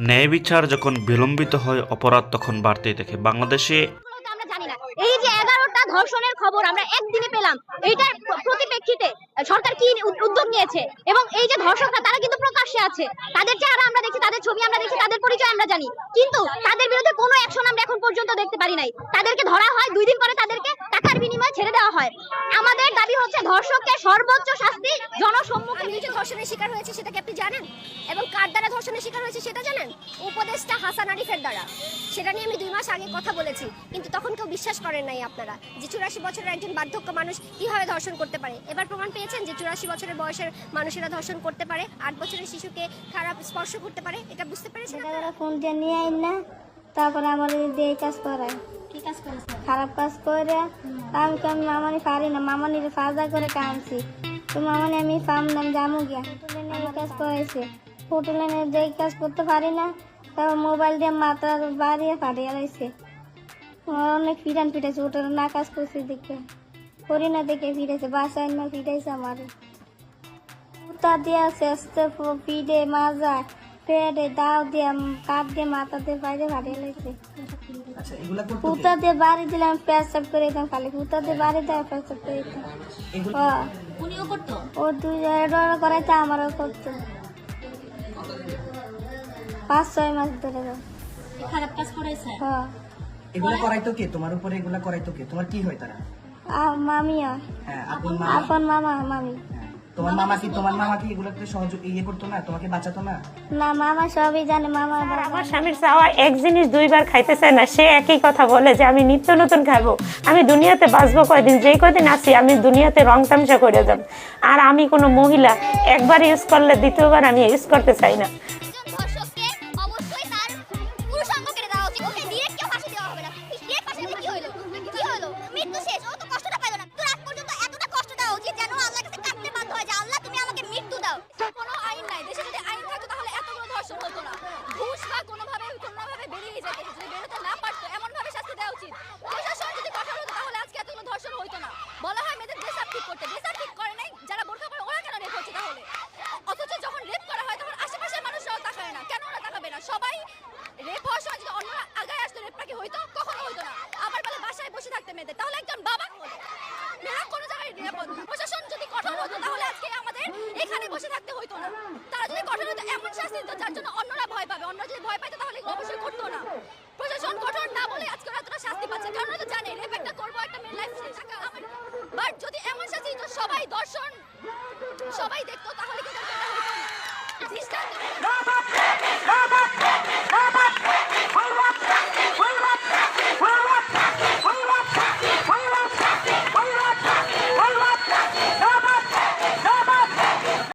ন্যায় বিচার যখন বিলম্বিত হয়, অপরাধ তখন বাড়তেই থাকে। বাংলাদেশে আমরা জানি না এই যে 11টা ধর্ষণের খবর আমরা একদিনে পেলাম, এইটার পরিপ্রেক্ষিতে সরকার কি উদ্যোগ নিয়েছে? এবং এই যে ধর্ষকরা তারা কিন্তু প্রকাশ্যে আছে, তাদের চেহারা আমরা দেখি, তাদের ছবি আমরা দেখি, তাদের পরিচয় আমরা জানি, কিন্তু তাদের বিরুদ্ধে কোনো অ্যাকশন আমরা এখন পর্যন্ত দেখতে পারি নাই। তাদেরকে ধরা হয়, 2 দিন পরে তাদেরকে টাকার বিনিময়ে ছেড়ে দেওয়া হয়। আমাদের দাবি হচ্ছে ধর্ষককে সর্বোচ্চ শাস্তি জনসম্মুখে। নিজে ধর্ষণের শিকার হয়েছে সেটা কি আপনি জানেন? এবং কার দ্বারা ধর্ষণের শিকার হয়েছে সেটা জানেন? উপদেষ্টা হাসান আরিফের দ্বারা। সেটা নিয়ে আমি 2 মাস আগে কথা বলেছি, কিন্তু তখন কেউ বিশ্বাস করেন নাই আপনারা যে 84 বছরের একজন বার্ধক্য মানুষ কিভাবে ধর্ষণ করতে পারে। এবার প্রমাণ পেয়েছেন যে 84 বছরের বয়সের মানুষেরা ধর্ষণ করতে পারে, 8 বছরের শিশুকে খারাপ স্পর্শ করতে পারে। এটা বুঝতে পেরেছেন? ফোন দিয়ে নিয়ে আইন না, তারপরে আমার দিয়ে কাজ করায়। কি কাজ করেছে? খারাপ কাজ করে আমি কেমন মামানি পারি না, মামানির ফাজা করে কামছি, তো মামানি আমি পাম দাম জামু গিয়া হোটেলে এই কাজ করেছে। হোটেলে যে কাজ করতে পারি না, তারপর মোবাইল দিয়ে মাথা বাড়িয়ে ফাটিয়ে রয়েছে। অনেক ফিরান ফিটেছে, হোটেলে না কাজ করছি দেখে, করি না দেখে ফিরেছে, বাসায় না ফিরেছে আমার কুতা দিয়ে চেষ্টা ফিডে মাজা পেটে দাও দিয়ে কাঠ দিয়ে মাথা দিয়ে বাইরে ফাটিয়ে রয়েছে। কুতা দিয়ে বাড়ি দিলাম, পেঁচাপ করে দিতাম, খালি কুতা দিয়ে বাড়ি দেয় পেঁচাপ করে দিতাম। উনিও করতো? ও 2 করাইতে আমারও করতো। 5-6 মাস ধরে খারাপ কাজ করেছে? এগুলা করাইতো কে তোমার উপরে? এগুলা করাইতো কে? তোমার কি হয় তারা? মামি হয়, হ্যাঁ, আপন মামা মামি। তোমার মামা কি এগুলোতে সহযোগ করতো না? তোমাকে বাঁচাতো না? না, মামা সবই জানে। মামা আমার স্বামীর চাওয়া এক জিনিস 2 বার খাইতে চায় না, সে একই কথা বলে যে আমি নিত্য নতুন খাবো, আমি দুনিয়াতে বাঁচবো কয়দিন, যেই কয়দিন আছি আমি দুনিয়াতে রং তামসা করে যাব। আর আমি কোনো মহিলা একবার ইউজ করলে দ্বিতীয়বার আমি ইউজ করতে চাই না। ধর্ষককে অবশ্যই তার পুরুষাঙ্গ কেটে দেওয়া উচিত, ওকে ডিরেক্ট কেউ ফাঁসি দেওয়া হবে না। ডিরেক্ট ফাঁসি দিলে কি হলো? কি হলো? মৃত্যু শেষ, ও তো কষ্টটা পাইলো না। তো রাত পর্যন্ত এতটা কষ্ট দেওয়া উচিত যেন আল্লাহর কাছে কাঁদতে বাধ্য হয় যে আল্লাহ তুমি আমাকে মৃত্যু দাও। কোনো আইন নাই দেশে, যদি আইন থাকতো তাহলে এতগুলো ধর্ষণ হতো না। ঘুষ বা কোনোভাবে বেরিয়ে যেত, যদি বেরোতে না পারতো এমন ভাবে শাস্তি দেওয়া উচিত। প্রশাসন যদি কঠোর হতো তাহলে আজকে এতগুলো ধর্ষণ হতো না। বলা হয় মেয়েদের ড্রেস আপ ঠিক করতে, ড্রেস আপ ঠিক করে নাই, যারা বোরকা পরে ওরা কেন রেপ হচ্ছে তাহলে? অথচ যখন রেপ করা হয় তখন আশেপাশের মানুষরাও তাকায় না, কেন ওরা তাকাবে না? সবাই রেপ হওয়ার সময় যদি অন্যরা আগায় আসতো রেপটা কি হইতো? কখনো হইতো না। আবার বলে বাসায় বসে থাকতে মেয়েদের, তাহলে একজন বাবা মেয়েরা কোনো জায়গায় নিরাপদ। প্রশাসন যদি কঠোর হতো তাহলে আজকে আমাদের এখানে বসে থাকতে হইতো না। তারা যদি কঠোর হতো, এমন শাস্তি দিত যার